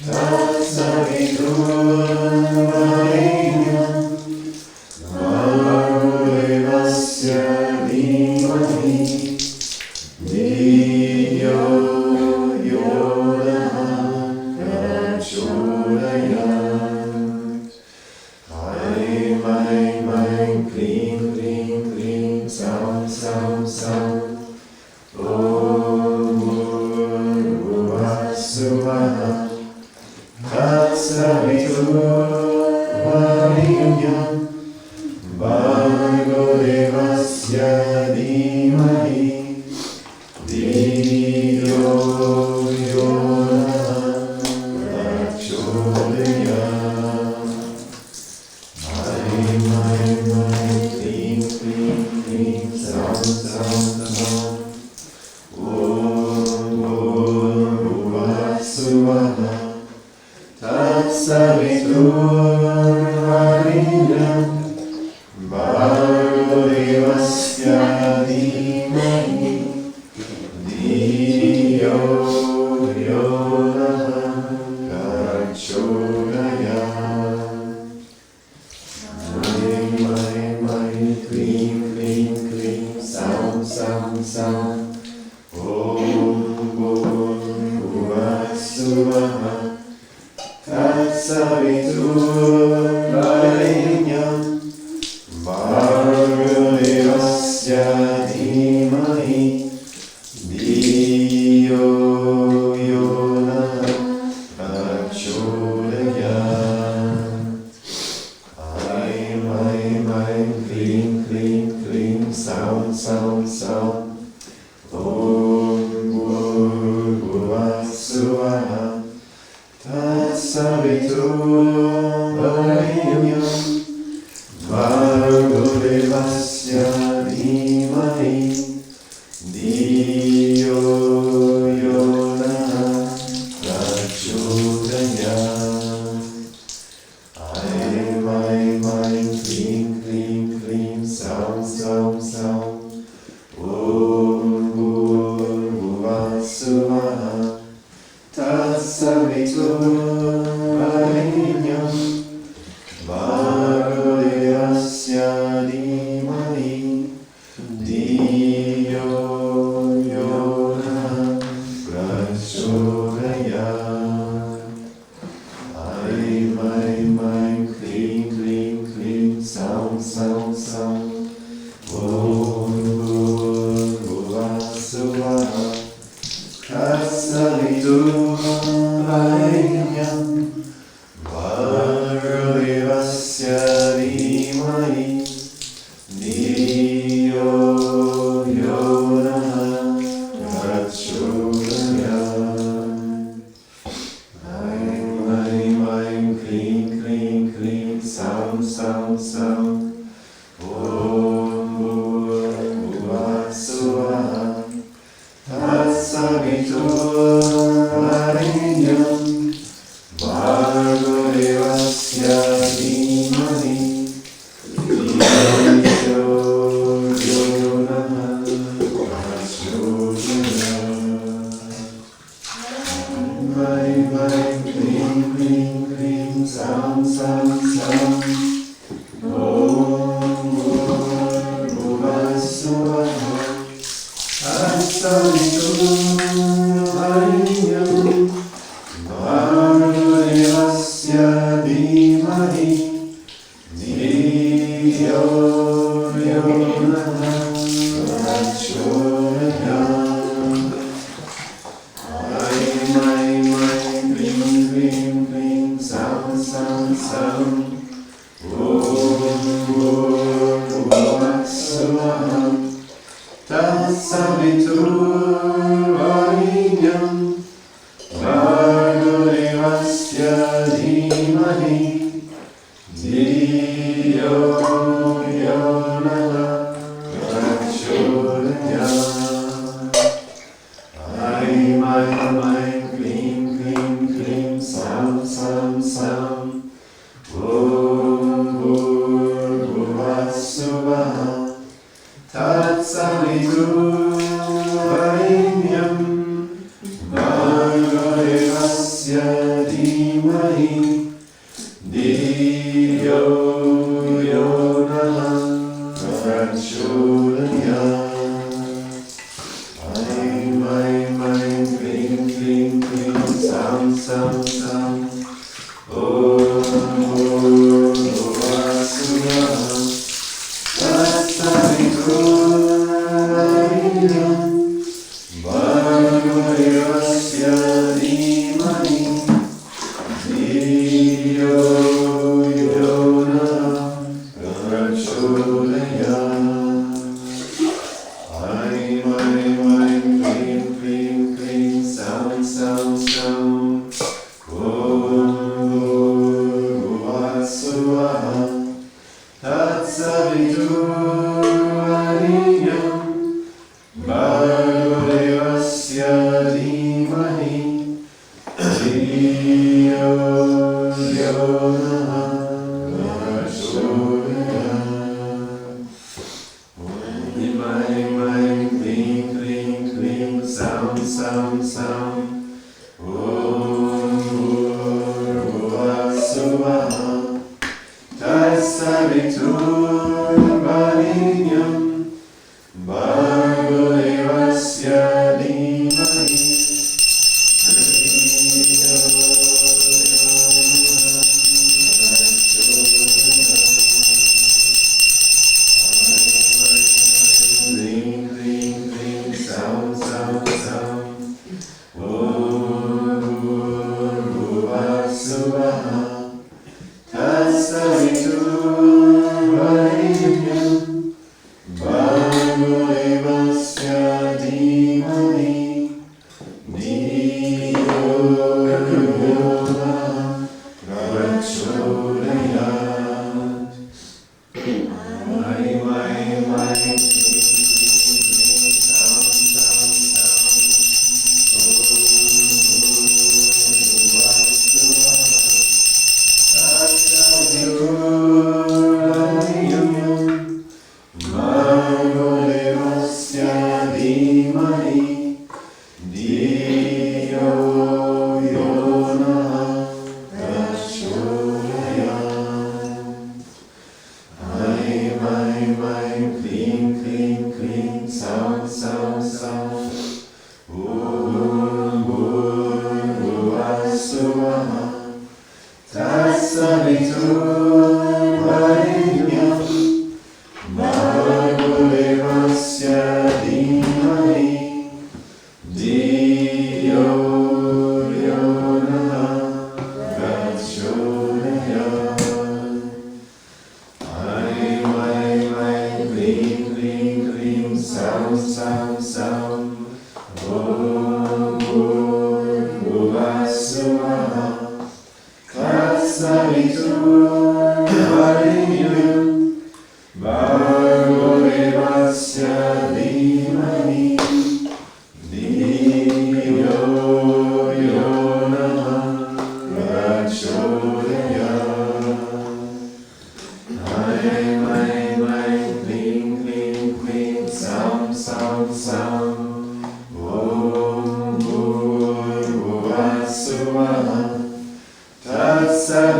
Om Tatsaviturvarenyam Bhargavasya Dhimahi Dhiyo Yona Prachodayat. Aim, aim, aim, clean, clean, clean, sound, sound, sound. Om Bhurbhuvah Suvah Tatsaviturvarenyam Bhargavasya Dhimahi Dhiyo Yona Prachodayat. Aim, aim, aim, clean, clean, clean, sound, sound, sound. Om Bhurbhuvah Suvah Tatsaviturvarenyam Bhargavasya Dhimahi Dhiyo Yona Prachodayat. Aim, aim, aim, clean, clean, clean, sound, sound, sound. Om Bhurbhuvah Suvah Tatsaviturvarenyam Bhargavasya Dhimahi Dhiyo Yona Prachodayat. Aim, aim, aim, clean, clean, clean, sound, sound, sound. Om Bhurbhuvah Suvah Tatsaviturvarenyam Bhargavasya Dhimahi Dhiyo Yona Prachodayat. Aim, aim, clean, clean, clean, sound, sound, sound. Om Bhurbhuvah Suvah Tatsaviturvarenyam Bhargavasya Dhimahi Dhiyo Yona Prachodayat. Aim, aim, aim, clean, clean, clean, sound, sound, sound. Om Bhurbhuvah Suvah Tatsaviturvarenyam Bhargavasya Dhimahi Dhiyo Yona Prachodayat. Aim, aim, aim, clean, clean, clean, sound, sound, sound. Om Bhurbhuvah Suvah Tatsaviturvarenyam Bhargavasya Dhimahi Dhiyo Yona Prachodayat. Aim, aim, aim, clean, clean, clean, sound, sound, sound. Om Bhurbhuvah Suvah Tatsaviturvarenyam Bhargavasya Dhimahi Dhiyo Yona Prachodayat. Aim, aim, aim, clean, clean, clean, sound, sound, sound. Om Bhurbhuvah Suvah Tatsaviturvarenyam Bhargavasya Dhimahi Dhiyo Yona Prachodayat. Aim, aim, aim, clean, clean, clean, sound, sound, sound. Om Bhurbhuvah Suvah Tatsaviturvarenyam Bhargavasya Dhimahi Dhiyo Yona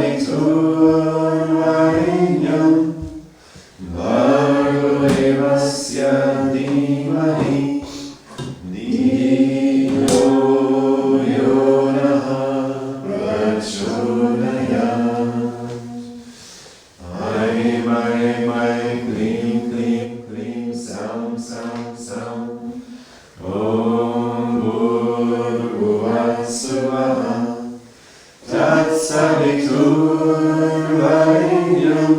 Tatsaviturvarenyam Bhargo devasya dhimahi Dhiyo yonaha prachodayat. Aim, aim, aim, klim, klim, klim, sound, sound, sound. Om Bhurvasvaha Tatsaviturvarenyam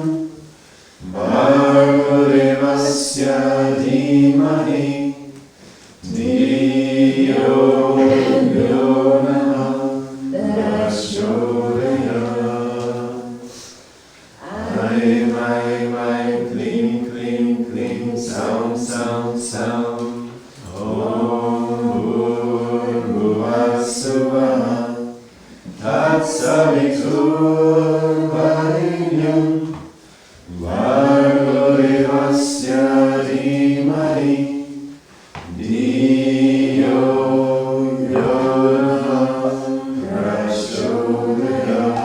Bhargo devasya dhimahi Dhiyo yonaha prachodayat. Aim, aim, aim, klim, klim, klim, sound, sound, sound. Om Bhurvasvaha Tatsaviturvarenyam Bhargo devasya dhimahi Dhiyo yonaha prachodayat.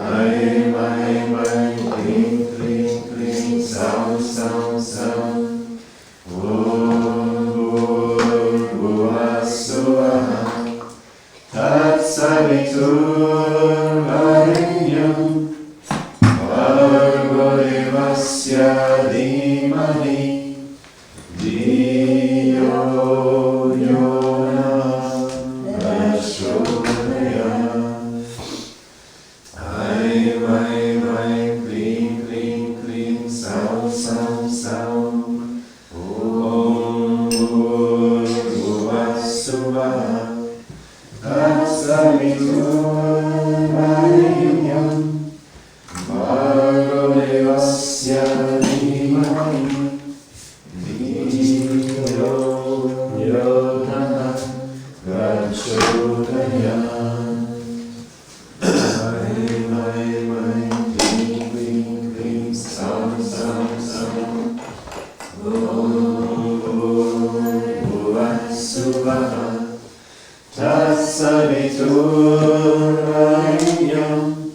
Aim, aim, aim, klim, klim, klim, sound, sound, sound. Om Bhurvasvaha Tatsaviturvarenyam Bhargo devasya dhimahi Dhiyo yonaha prachodayat. Aim, aim, aim, klim, klim, klim, sound, sound, sound. Om Bhurvasvaha Tatsaviturvarenyam Bhargo devasya dhimahi Dhiyo yonaha prachodayat. Aim, aim, aim, klim, klim, klim, sound, sound, sound. Om Bhurvasvaha Tatsaviturvarenyam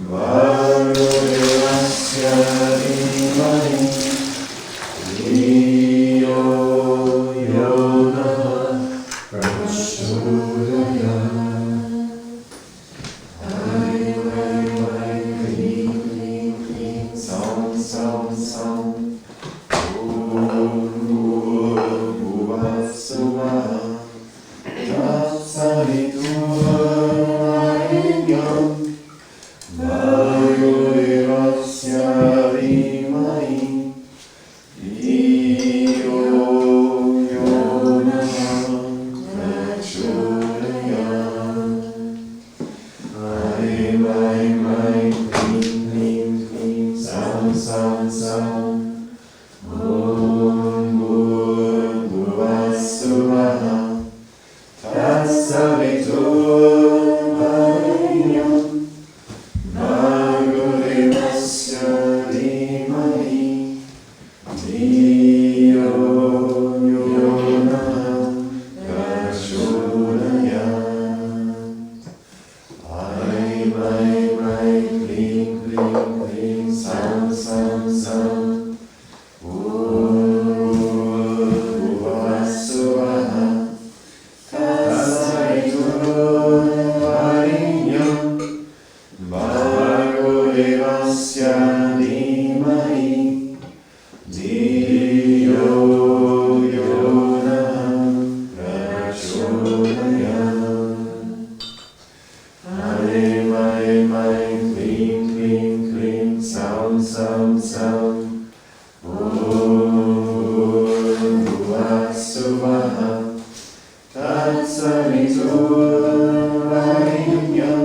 Bhargo devasya dhimahi Dhiyo yonaha prachodayat. Aim, aim, aim, klim, klim, klim, sound, sound, sound. Om Bhurvasvaha Tatsaviturvarenyam Bhargo devasya dhimahi Dhiyo yonaha prachodayat. Aim, aim, aim, klim, klim, klim, sound, sound, sound. Om Bhurvasvaha Tatsaviturvarenyam Bhargo devasya dhimahi Dhiyo yonaha prachodayat. Aim, aim, aim, klim, klim, klim, sound, sound, sound. Om Bhurvasvaha Tatsaviturvarenyam Bhargo devasya dhimahi Dhiyo yonaha prachodayat. Aim, aim, aim, klim, klim, klim, sound, sound, sound. Om Bhurvasvaha Tatsaviturvarenyam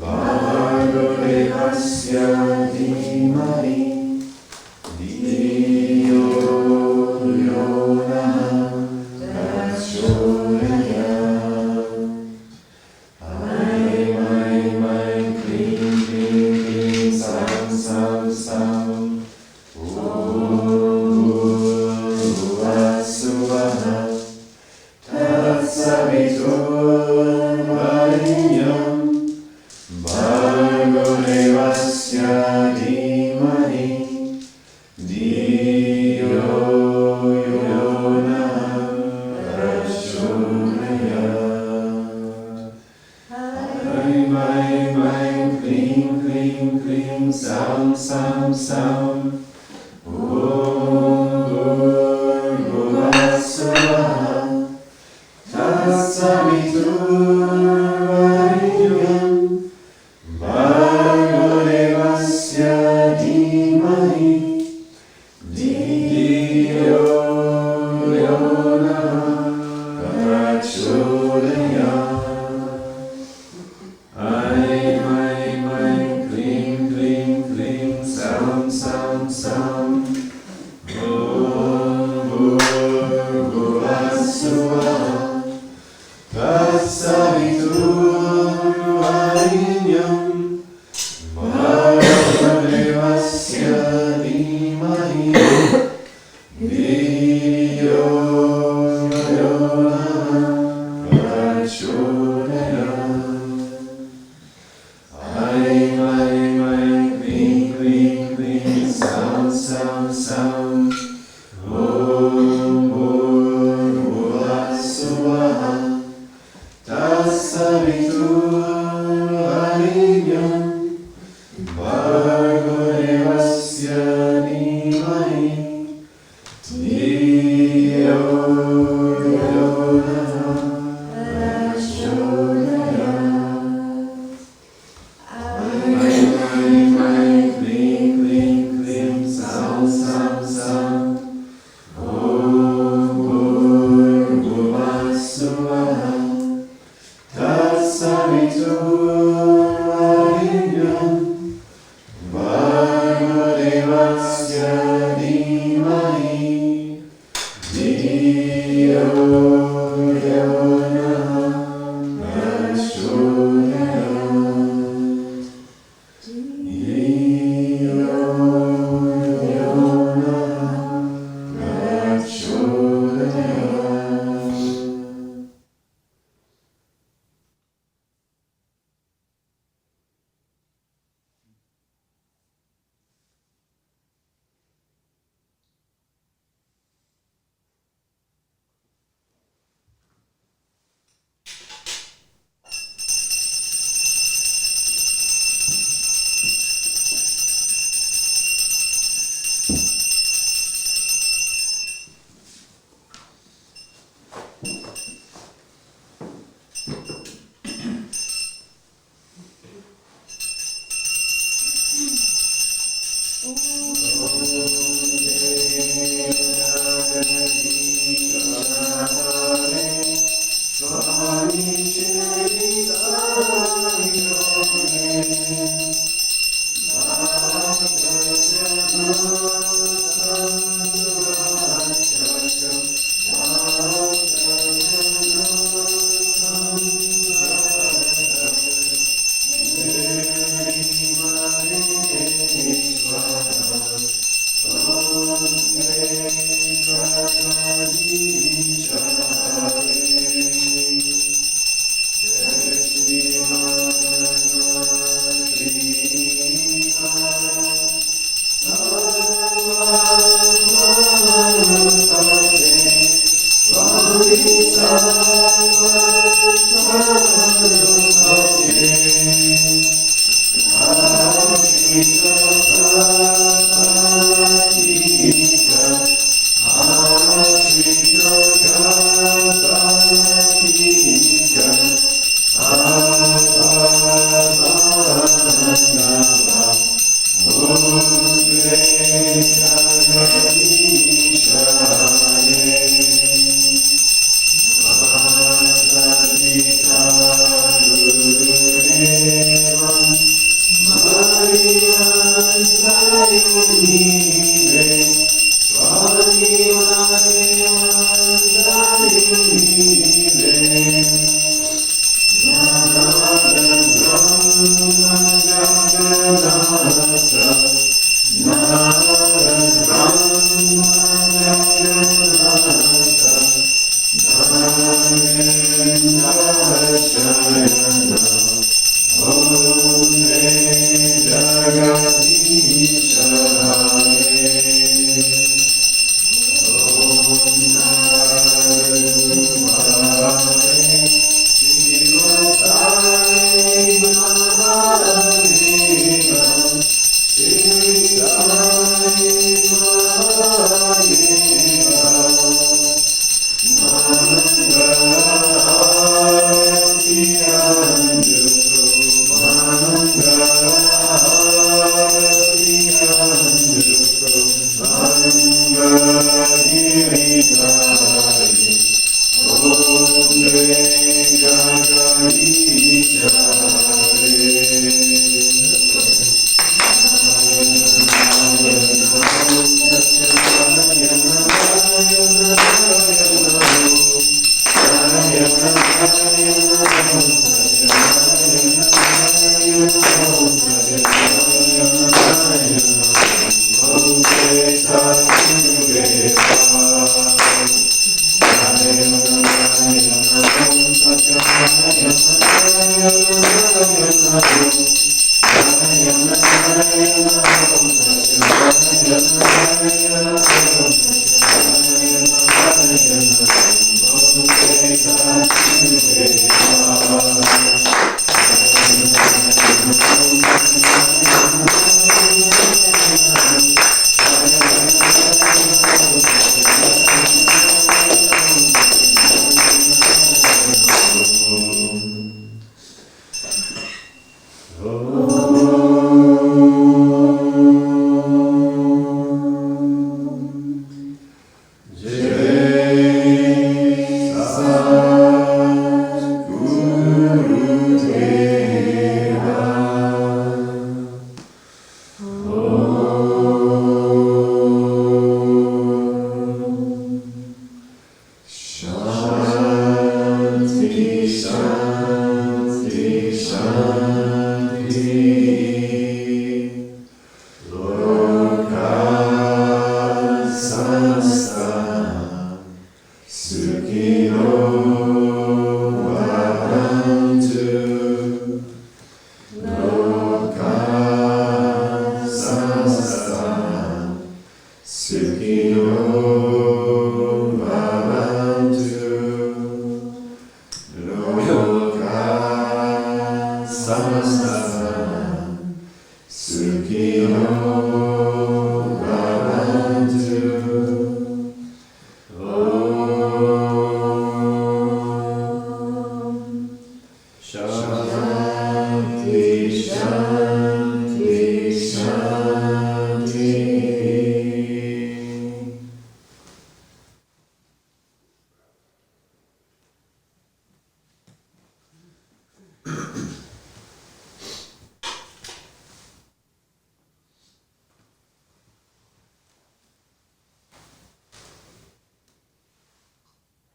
Bhargo devasya dhimahi Dhiyo yonaha prachodayat. Aim, aim, aim, klim, klim, klim, sound, sound, sound. Om Bhurvasvaha Tatsaviturvarenyam Sam. Om Bhurvasvaha Tatsaviturvarenyam Bhargo Devasya Dhimahi Dhiyo Yona Prachodayat.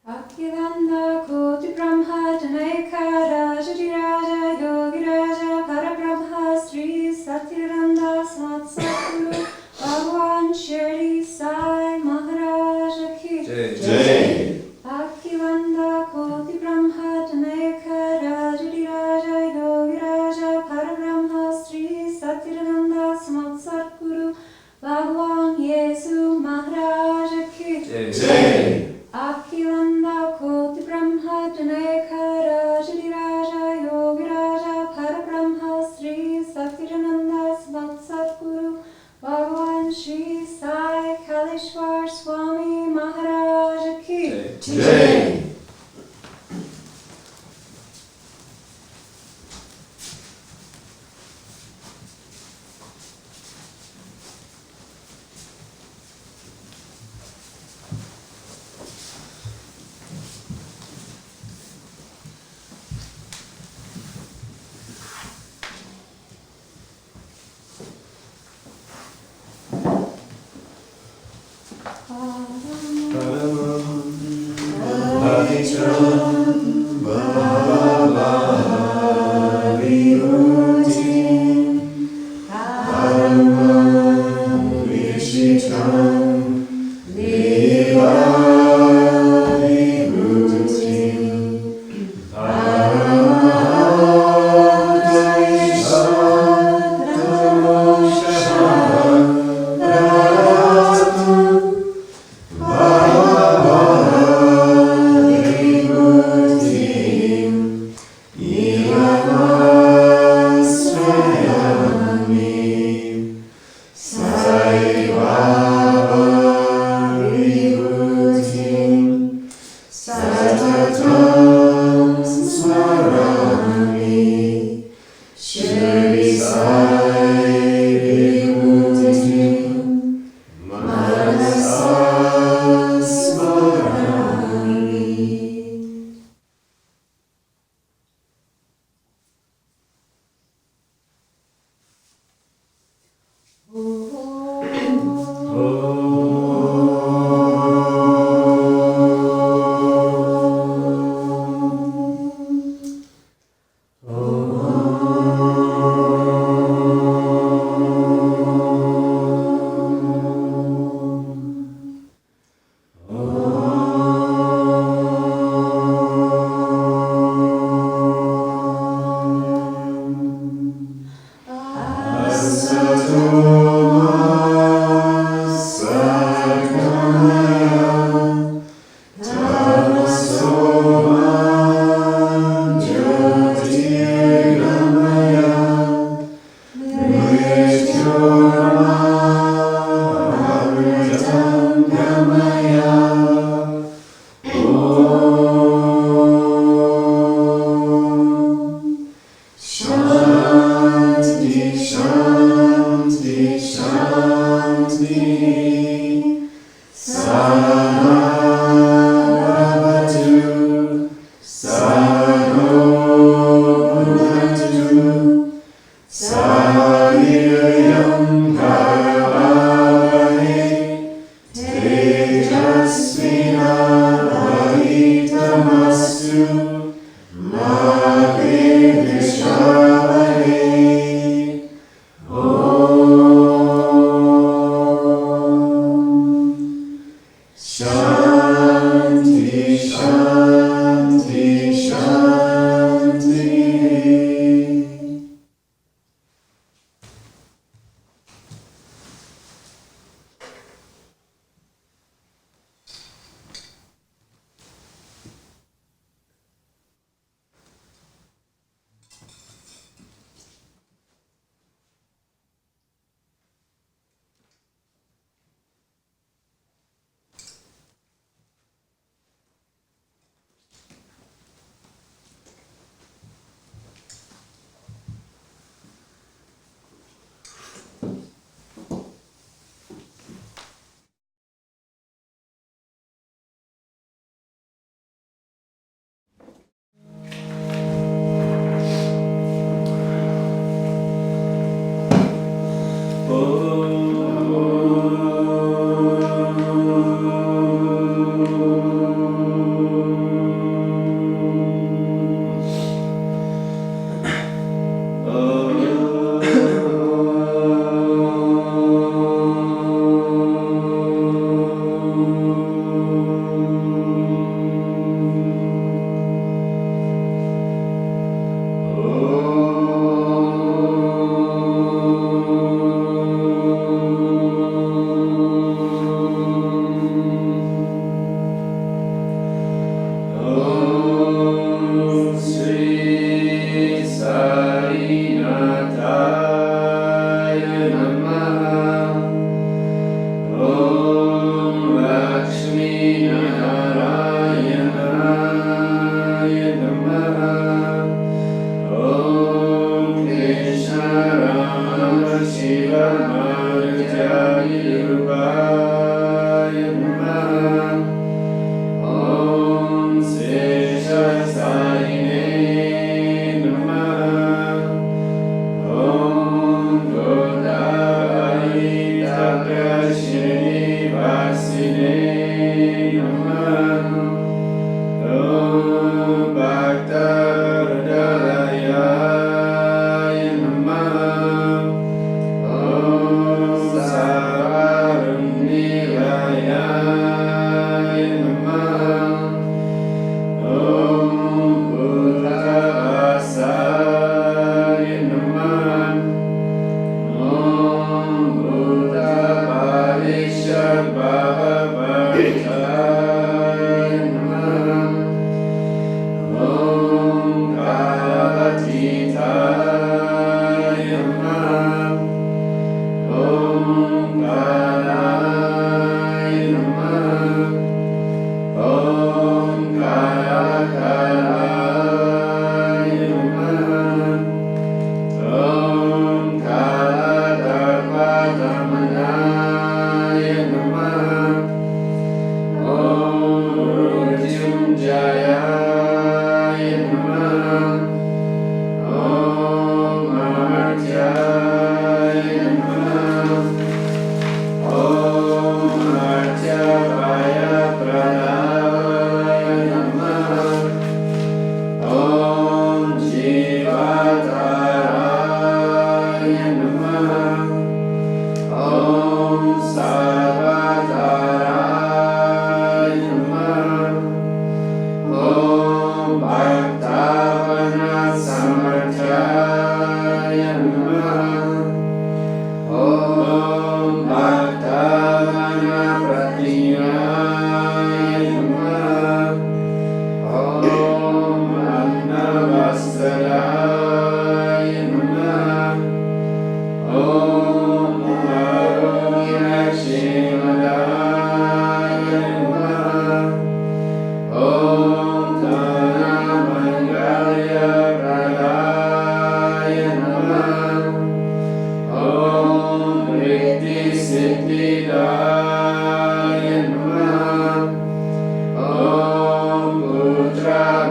Akilanda Koti Brahma Janayaka Rajati Raja Yogi Raja Parabrahma Sri Satcharitra Satcharitra Bhagwan Shirdi Sai Maharaja Ki Jai. Akilanda Koti Brahma Janayaka Rajati Raja Yogi Raja Parabrahma Sri Satcharitra Satcharitra Bhagwan Yesu Maharaja Ki Jai. Akilanda Koti Brahma Janayaka Rajati Raja Yogi Raja Parabrahma Sri Satcharitra Satcharitra Bhagwan Sri Sai Kalishwar Swami Maharaja Ki Jai.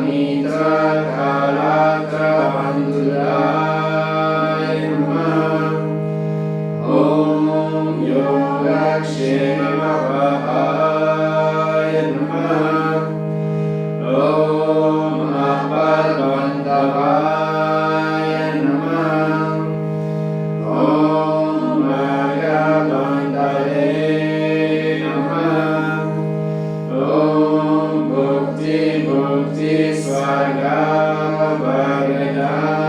Mitra Kalatra Bandulaya Namah. Om Yogakshema Vahaya Namah. Om Aparbandavaya Namah. Om Magabandale Namah. Om Bhukti Bhukti Swarga Bharadaya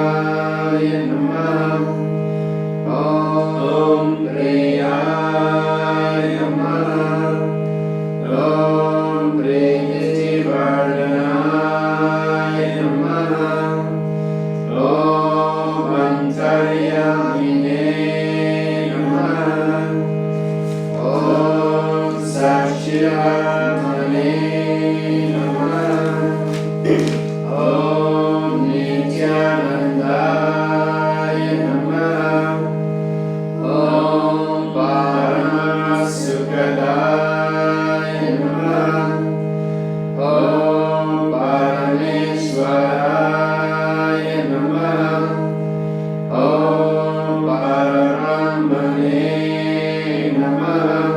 Namah. Om Priyaya Namah. Om Priti Vardhanaya Namah. Om Antaryamine Namah. Om Sakshirmane Namah. Om Nityanandaya Namah. Om Paramasukadaya Namah. Om Parameshwaraya Namah. Om Pararamane Namah.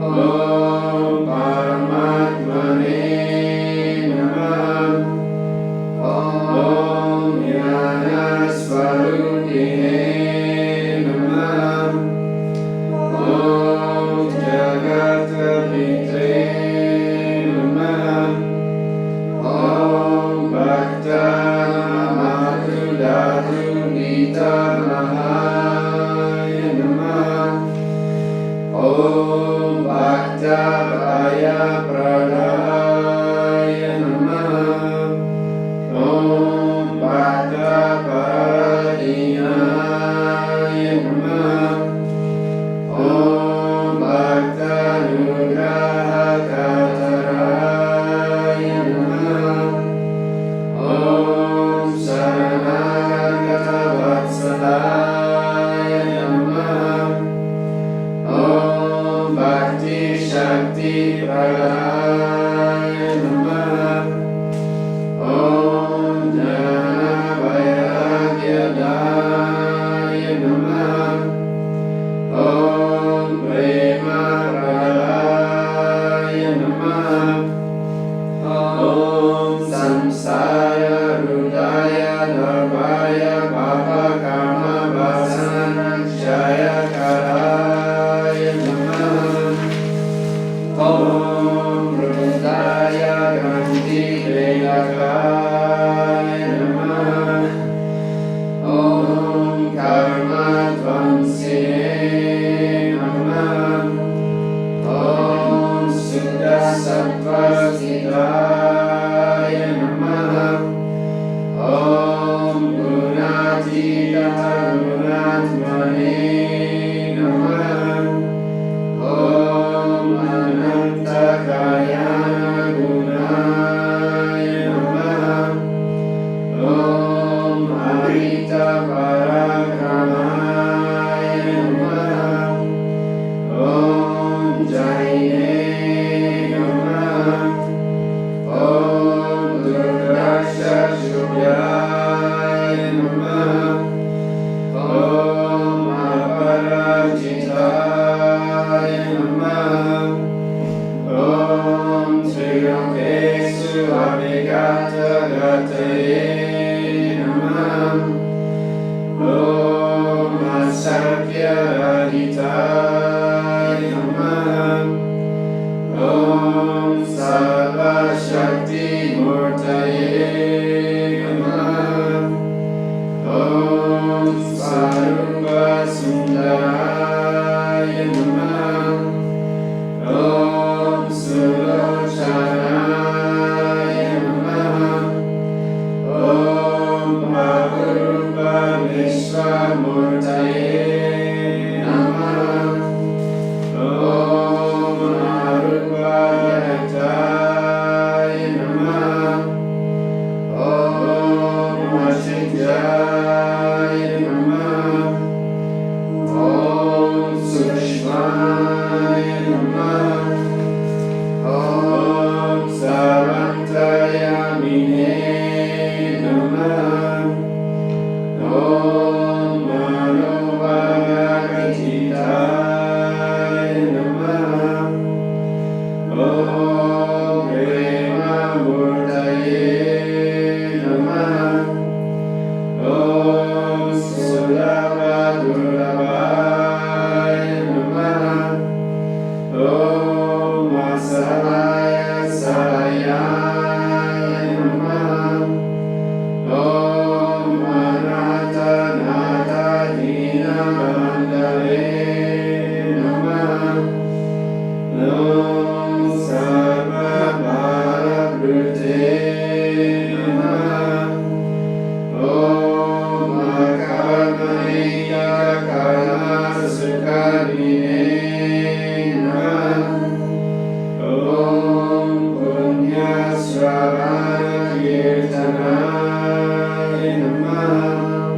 Om Paramatmane Namah. Om Jnanasvarupine Namah. Om Jagatpitre Namah. Om Bhakta Mahaya Namah. Om Bhakta Vaya Pradaya Namah. Om Bhakta Paradinaya Namah. Om Bhakta Nugrahakaraya Namah. Om Saranagata Vatsalaya Namah. Om Bhakti Shakti Pradaya Namah. Om Jnana Vairagyadaya Namah. Om Prema Pradaya Namah. Om Samsaya Rudaya Dharvaya Papakama Vasanakshaya Karaya Namah. Om Rudaya Gandhi Vedakaya Namah. Om Karma Dvamsine Namah. Om Sudha Sattva Siddhaya Namah. Om Gunatita Gunatmane Namah. Om Ananta Kayana Gunaya Namah. Om Amrita Parakramaya Namah. Om Jaine Namah. Om Durgasha Shubhyaya Namah. Om Aparajitaya Namah. Om Trilokesu Abhigata Gataye Namah. Om Asarpya Aditaya Namah. Om Sarva Shakti Murtaye Namah. Om Sarupa Sundaraya Namah. Om Sulochanaya Namah. Om Maharupa Vishwamurtaye Namah. Om Maharupa Yaktaya Namah. Kamine Namah. Om Manovagatitai Namah. Om Prema Murtaye Namah. Om Sulabadurabhaya Namah. Om Asalaya Salayaya Namah. Om Anata Nata Dina Bandale Namah. Om Sarva Bhara Brute Namah. Om Akarmaniya Karma Sukharine Namah. Om Punya Sravana Kirtanaya Namah.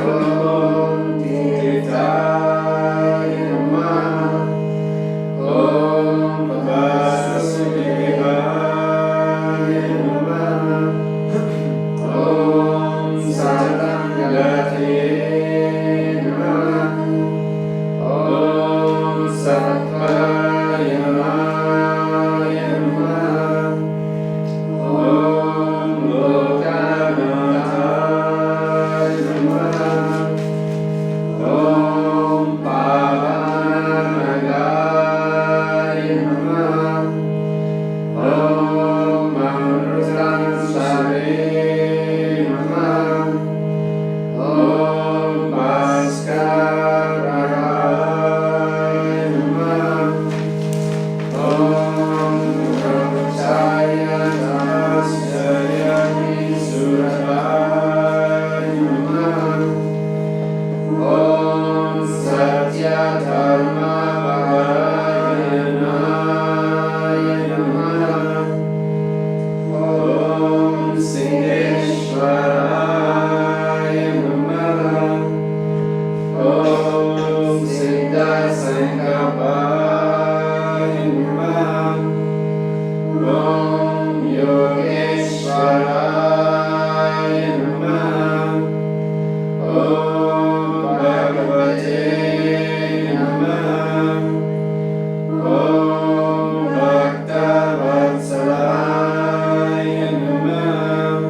Om Tirthaya Namah. Om Vasudevaya Namah. Om Sarvagate Namah. Om Satvaya Namah. Om Lokanataya Namah. Om Pavanagaya Namah. Om Amrutansare Namah. Om Bhaskaraya Namah. Om Brahmacharya Namaskaya Surabhaya Namah. Om Satya Dharma Varayanaya Namah. Om Siddheshwaraya Namah. Om Siddha Sankapaya Namah. Om Yogeshwaraya Namah. Om Bhagavate Namah. Om Bhaktavatsalaya Namah.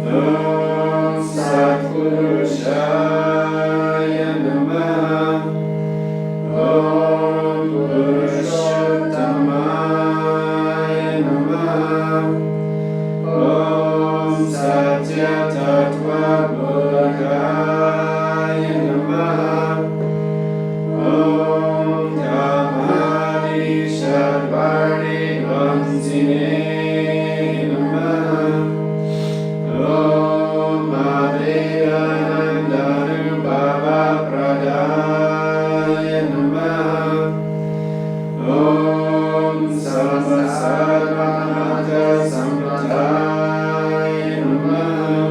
Om Satpurushaya Namah. Om Purushottamaya Namah. Om Satya Tattva Buddhaya Namah. Om Dhamadi Shadvarni Vamsine Namah. Om Adeyanandanu Bhava Pradaya Namah. Om Samasarvamata Sampradaya Namah.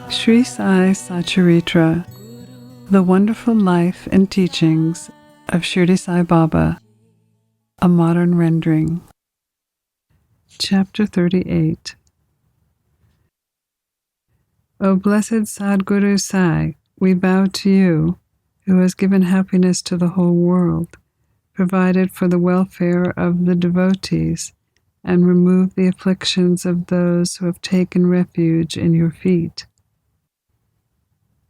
Sri Sai Satcharitra, The Wonderful Life and Teachings of Shirdi Sai Baba, a modern rendering. Chapter 38. O blessed Sadguru Sai, we bow to you, who has given happiness to the whole world, provided for the welfare of the devotees, and removed the afflictions of those who have taken refuge in your feet.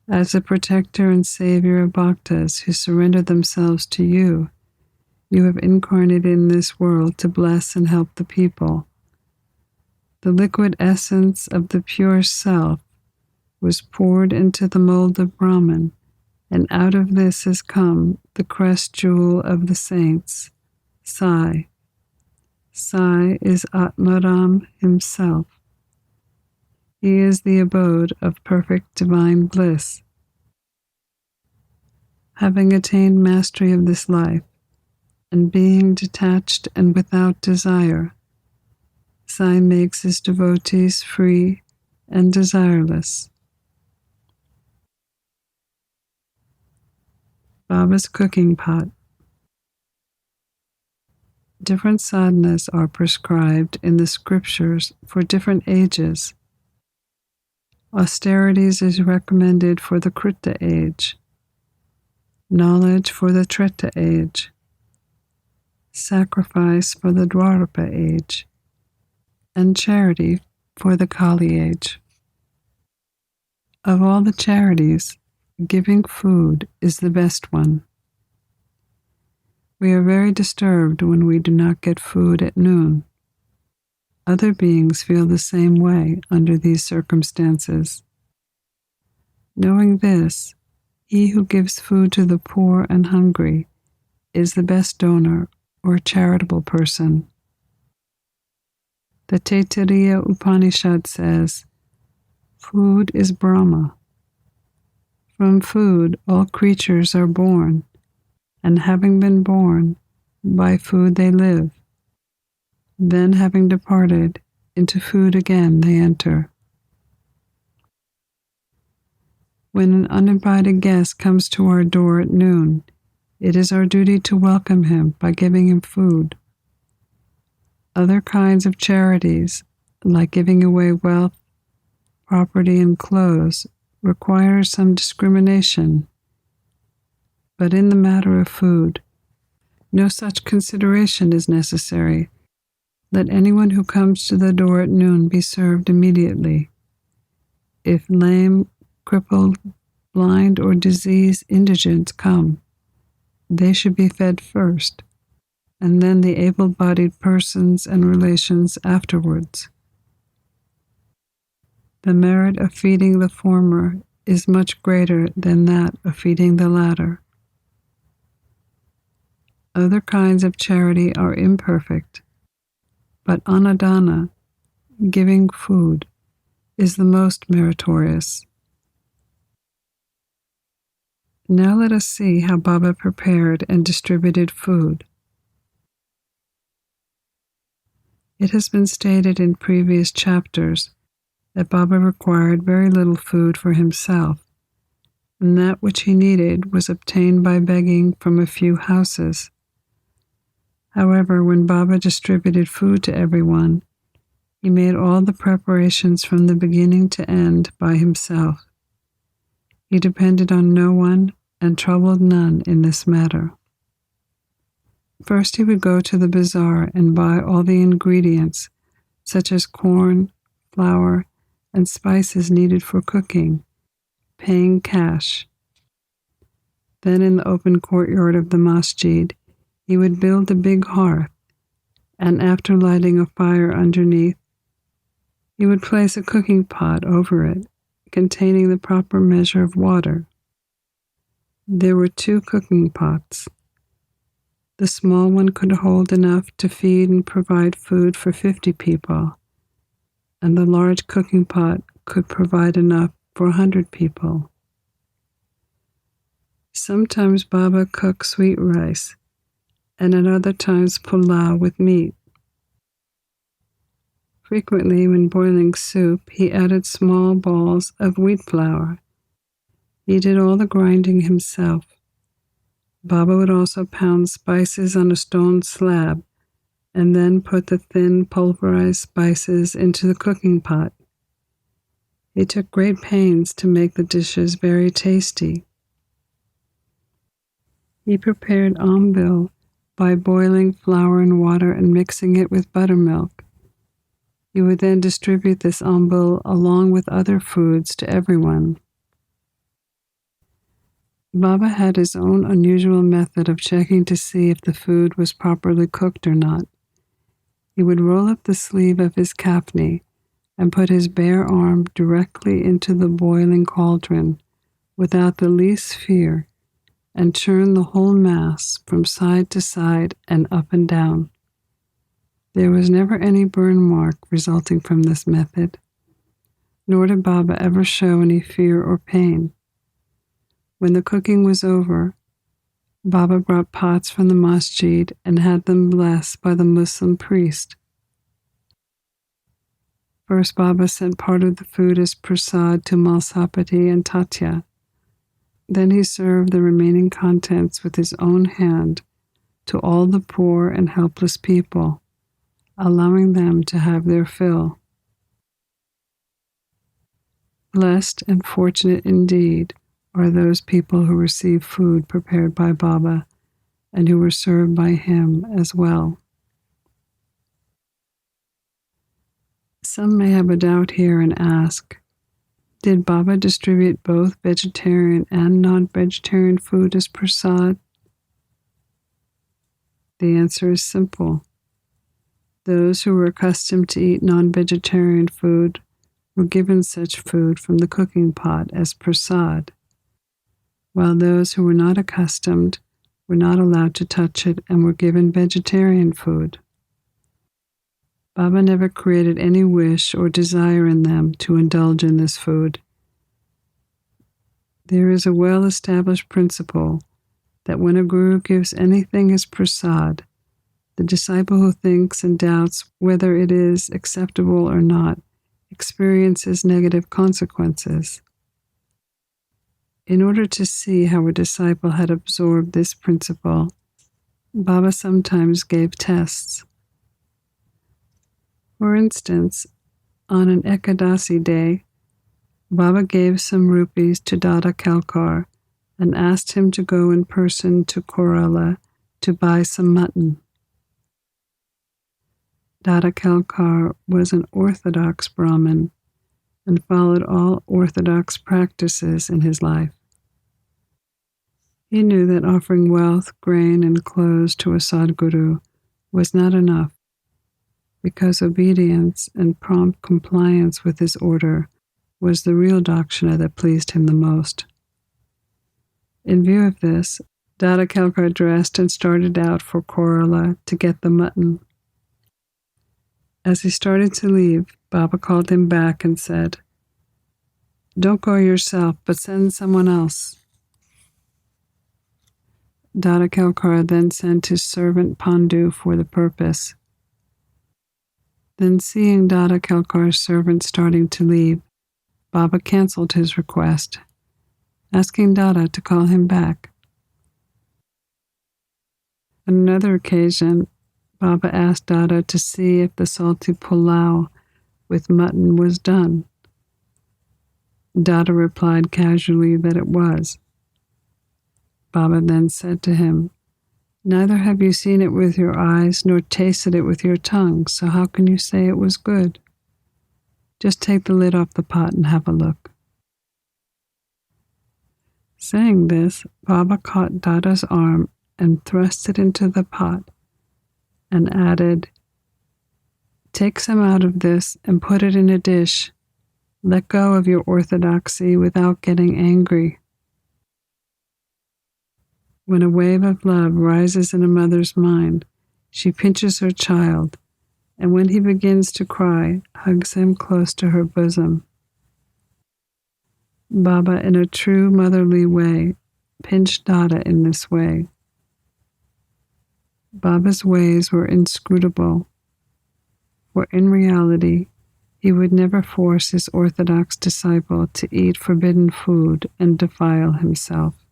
As the protector and savior of bhaktas who surrender themselves to you, you have incarnated in this world to bless and help the people. The liquid essence of the pure self was poured into the mold of Brahman, and out of this has come the crest jewel of the saints, Sai. Sai is Atmaram himself. He is the abode of perfect divine bliss. Having attained mastery of this life, and being detached and without desire, Sai makes his devotees free and desireless. Baba's cooking pot. Different sadhanas are prescribed in the scriptures for different ages. Austerities is recommended for the Krita age, knowledge for the Treta age, sacrifice for the Dwarapa age, and charity for the Kali age. Of all the charities, giving food is the best one. We are very disturbed when we do not get food at noon. Other beings feel the same way under these circumstances. Knowing this, he who gives food to the poor and hungry is the best donor or charitable person. The Taittiriya Upanishad says, "Food is Brahma. From food all creatures are born, and having been born, by food they live. Then having departed, into food again they enter." When an uninvited guest comes to our door at noon, it is our duty to welcome him by giving him food. Other kinds of charities, like giving away wealth, property, and clothes, require some discrimination. But in the matter of food, no such consideration is necessary. Let anyone who comes to the door at noon be served immediately. If lame, crippled, blind, or diseased indigents come, they should be fed first, and then the able-bodied persons and relations afterwards. The merit of feeding the former is much greater than that of feeding the latter. Other kinds of charity are imperfect, but anadana, giving food, is the most meritorious. Now let us see how Baba prepared and distributed food. It has been stated in previous chapters that Baba required very little food for himself, and that which he needed was obtained by begging from a few houses. However, when Baba distributed food to everyone, he made all the preparations from the beginning to end by himself. He depended on no one and troubled none in this matter. First, he would go to the bazaar and buy all the ingredients, such as corn, flour, and spices needed for cooking, paying cash. Then in the open courtyard of the masjid, he would build a big hearth, and after lighting a fire underneath, he would place a cooking pot over it, containing the proper measure of water. There were 2 cooking pots. The small one could hold enough to feed and provide food for 50 people, and the large cooking pot could provide enough for 100 people. Sometimes Baba cooked sweet rice, and at other times pulao with meat. Frequently, when boiling soup, he added small balls of wheat flour. He did all the grinding himself. Baba would also pound spices on a stone slab and then put the thin pulverized spices into the cooking pot. He took great pains to make the dishes very tasty. He prepared ambil by boiling flour and water and mixing it with buttermilk. He would then distribute this ambil along with other foods to everyone. Baba had his own unusual method of checking to see if the food was properly cooked or not. He would roll up the sleeve of his kafni and put his bare arm directly into the boiling cauldron without the least fear and churn the whole mass from side to side and up and down. There was never any burn mark resulting from this method, nor did Baba ever show any fear or pain. When the cooking was over, Baba brought pots from the masjid and had them blessed by the Muslim priest. First, Baba sent part of the food as prasad to Malsapati and Tatya. Then he served the remaining contents with his own hand to all the poor and helpless people, allowing them to have their fill. Blessed and fortunate indeed are those people who receive food prepared by Baba and who were served by him as well. Some may have a doubt here and ask, did Baba distribute both vegetarian and non-vegetarian food as prasad? The answer is simple. Those who were accustomed to eat non-vegetarian food were given such food from the cooking pot as prasad, while those who were not accustomed were not allowed to touch it and were given vegetarian food. Baba never created any wish or desire in them to indulge in this food. There is a well-established principle that when a guru gives anything as prasad, the disciple who thinks and doubts whether it is acceptable or not experiences negative consequences. In order to see how a disciple had absorbed this principle, Baba sometimes gave tests. For instance, on an Ekadasi day, Baba gave some rupees to Dada Kalkar and asked him to go in person to Kerala to buy some mutton. Dada Kalkar was an Orthodox Brahmin and followed all Orthodox practices in his life. He knew that offering wealth, grain, and clothes to a Sadguru was not enough, because obedience and prompt compliance with his order was the real dakshina that pleased him the most. In view of this, Dada Kalkar dressed and started out for Kerala to get the mutton. As he started to leave, Baba called him back and said, "Don't go yourself, but send someone else." Dada Kalkar then sent his servant Pandu for the purpose. Then, seeing Dada Kalkar's servant starting to leave, Baba cancelled his request asking Dada to call him back. On another occasion, Baba asked Dada to see if the salty pulao with mutton was done. Dada replied casually that it was. Baba then said to him, "Neither have you seen it with your eyes nor tasted it with your tongue, so how can you say it was good? Just take the lid off the pot and have a look." Saying this, Baba caught Dada's arm and thrust it into the pot and added, "Take some out of this and put it in a dish. Let go of your orthodoxy without getting angry." When a wave of love rises in a mother's mind, she pinches her child, and when he begins to cry, hugs him close to her bosom. Baba, in a true motherly way, pinched Dada in this way. Baba's ways were inscrutable, for in reality, he would never force his orthodox disciple to eat forbidden food and defile himself.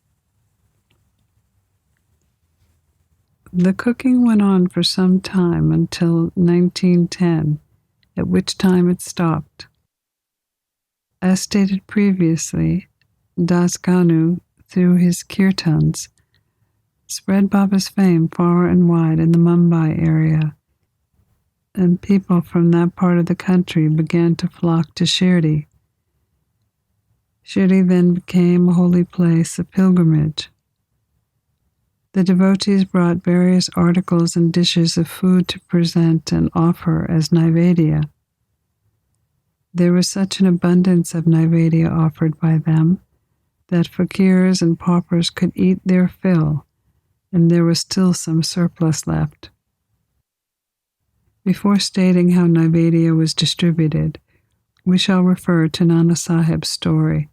The cooking went on for some time until 1910, at which time it stopped. As stated previously, Das Ganu, through his kirtans, spread Baba's fame far and wide in the Mumbai area, and people from that part of the country began to flock to Shirdi. Shirdi then became a holy place of pilgrimage. The devotees brought various articles and dishes of food to present and offer as Naivedya. There was such an abundance of Naivedya offered by them that fakirs and paupers could eat their fill, and there was still some surplus left. Before stating how Naivedya was distributed, we shall refer to Nana Sahib's story,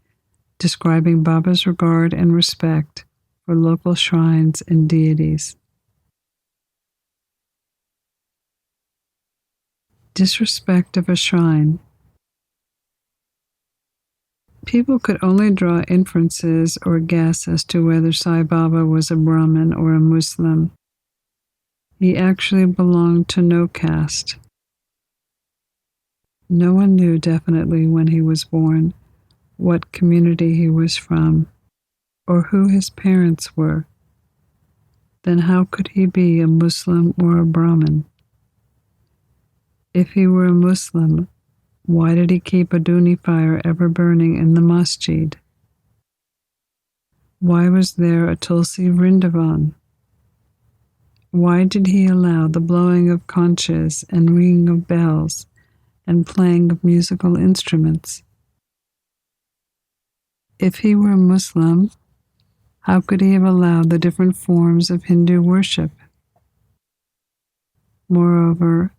describing Baba's regard and respect for local shrines and deities. Disrespect of a shrine. People could only draw inferences or guess as to whether Sai Baba was a Brahmin or a Muslim. He actually belonged to no caste. No one knew definitely when he was born, what community he was from, or who his parents were. Then how could he be a Muslim or a Brahmin? If he were a Muslim, why did he keep a duni fire ever burning in the masjid? Why was there a Tulsi Vrindavan? Why did he allow the blowing of conches and ringing of bells and playing of musical instruments? If he were a Muslim, how could he have allowed the different forms of Hindu worship? Moreover,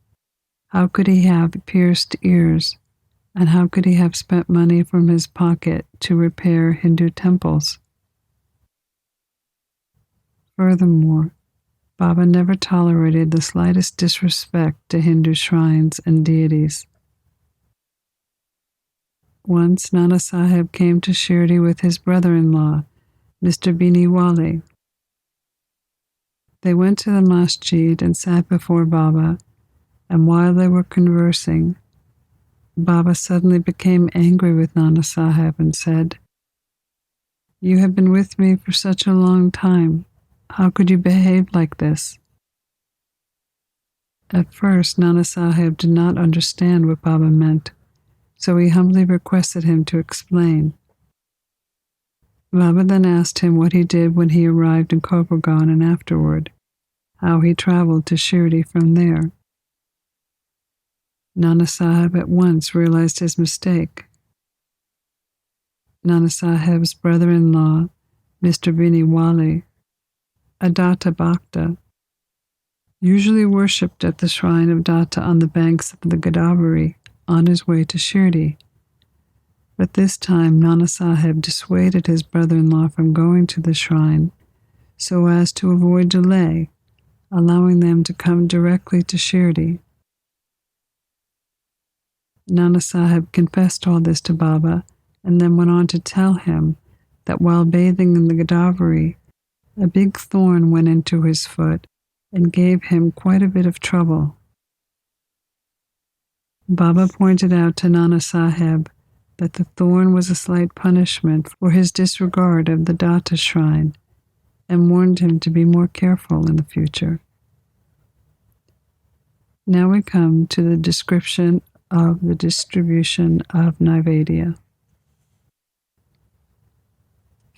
how could he have pierced ears, and how could he have spent money from his pocket to repair Hindu temples? Furthermore, Baba never tolerated the slightest disrespect to Hindu shrines and deities. Once Nana Sahib came to Shirdi with his brother-in-law, Mr. Bini Wali. They went to the masjid and sat before Baba, and while they were conversing, Baba suddenly became angry with Nana Sahib and said, "You have been with me for such a long time. How could you behave like this?" At first, Nana Sahib did not understand what Baba meant, so he humbly requested him to explain. Baba then asked him what he did when he arrived in Kopargaon and afterward, how he traveled to Shirdi from there. Nana Sahib at once realized his mistake. Nana Sahib's brother-in-law, Mr. Bini Wali, a Datta Bhakta, usually worshipped at the shrine of Datta on the banks of the Godavari on his way to Shirdi. But this time Nana Sahib dissuaded his brother-in-law from going to the shrine so as to avoid delay, allowing them to come directly to Shirdi. Nana Sahib confessed all this to Baba and then went on to tell him that while bathing in the Godavari, a big thorn went into his foot and gave him quite a bit of trouble. Baba pointed out to Nana Sahib that the thorn was a slight punishment for his disregard of the Datta shrine and warned him to be more careful in the future. Now we come to the description of the distribution of Naivedya.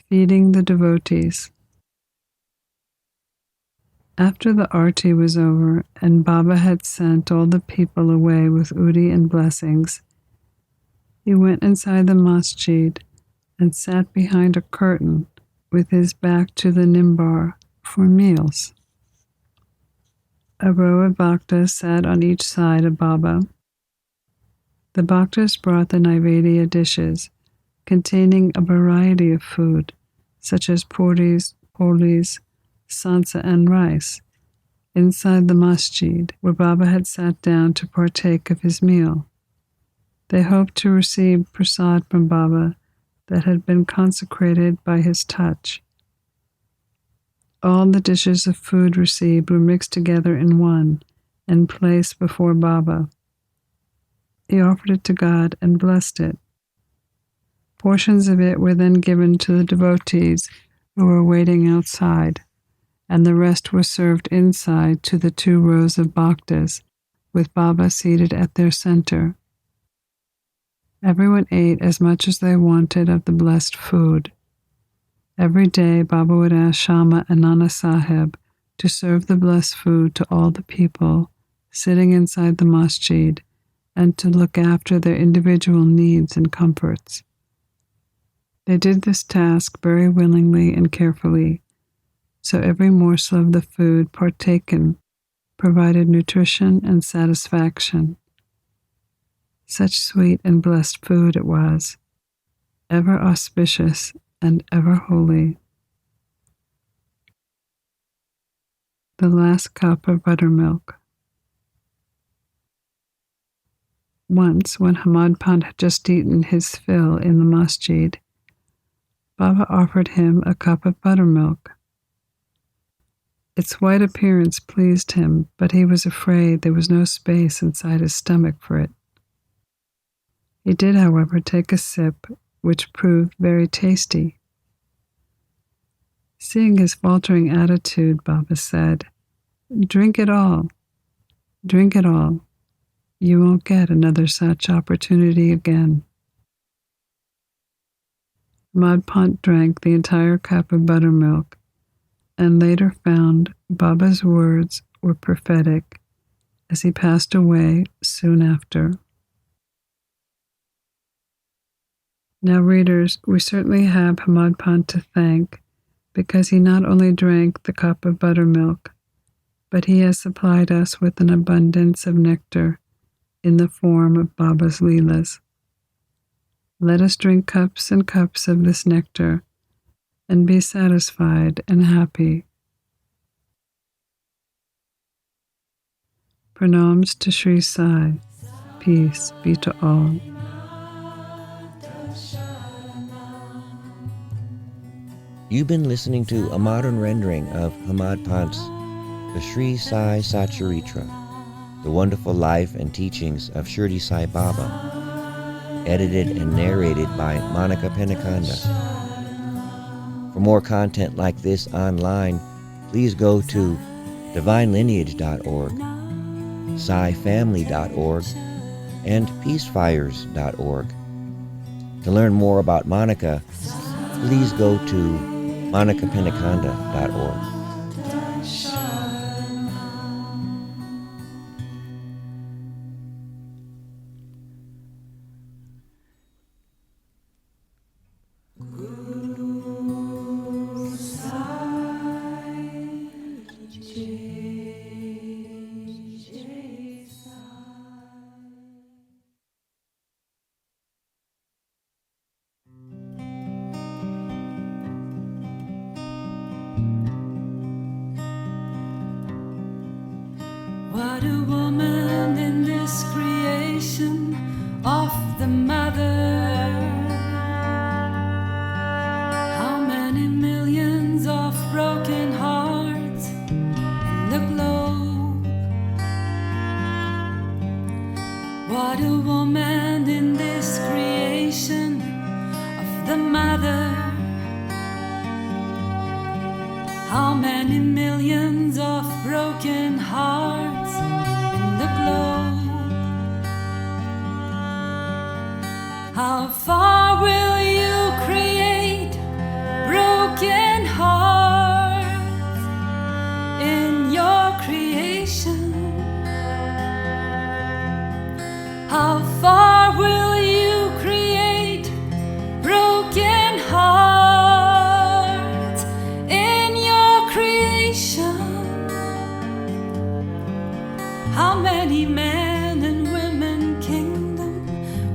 Feeding the devotees. After the Aarathi was over and Baba had sent all the people away with udi and blessings, he went inside the masjid and sat behind a curtain with his back to the nimbar for meals. A row of bhaktas sat on each side of Baba. The bhaktas brought the Naivedya dishes, containing a variety of food, such as puris, polis, sansa, and rice, inside the masjid, where Baba had sat down to partake of his meal. They hoped to receive prasad from Baba that had been consecrated by his touch. All the dishes of food received were mixed together in one and placed before Baba. He offered it to God and blessed it. Portions of it were then given to the devotees who were waiting outside, and the rest was served inside to the 2 rows of bhaktas, with Baba seated at their center. Everyone ate as much as they wanted of the blessed food. Every day, Baba would ask Shama and Nana Sahib to serve the blessed food to all the people sitting inside the masjid and to look after their individual needs and comforts. They did this task very willingly and carefully, so every morsel of the food partaken provided nutrition and satisfaction. Such sweet and blessed food it was, ever auspicious and ever holy. The last cup of buttermilk. Once, when Hamad Pant had just eaten his fill in the masjid, Baba offered him a cup of buttermilk. Its white appearance pleased him, but he was afraid there was no space inside his stomach for it. He did, however, take a sip, which proved very tasty. Seeing his faltering attitude, Baba said, "Drink it all. Drink it all. You won't get another such opportunity again." Hamad Pant drank the entire cup of buttermilk and later found Baba's words were prophetic as he passed away soon after. Now, readers, we certainly have Hamad Pant to thank because he not only drank the cup of buttermilk, but he has supplied us with an abundance of nectar in the form of Baba's Leelas. Let us drink cups and cups of this nectar and be satisfied and happy. Pranams to Sri Sai. Peace be to all. You've been listening to a modern rendering of Hamad Pant's The Sri Sai Satcharitra, The Wonderful Life and Teachings of Shirdi Sai Baba, edited and narrated by Monica Penacanda. For more content like this online, please go to divinelineage.org, SaiFamily.org, and peacefires.org. To learn more about Monica, please go to monicapenacanda.org. What a woman in this creation of the mother. How many millions of broken hearts in the globe? How far will you create broken hearts in your creation? How far will you create broken hearts in your creation? How many men and women kingdom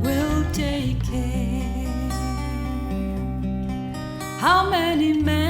will take care? How many men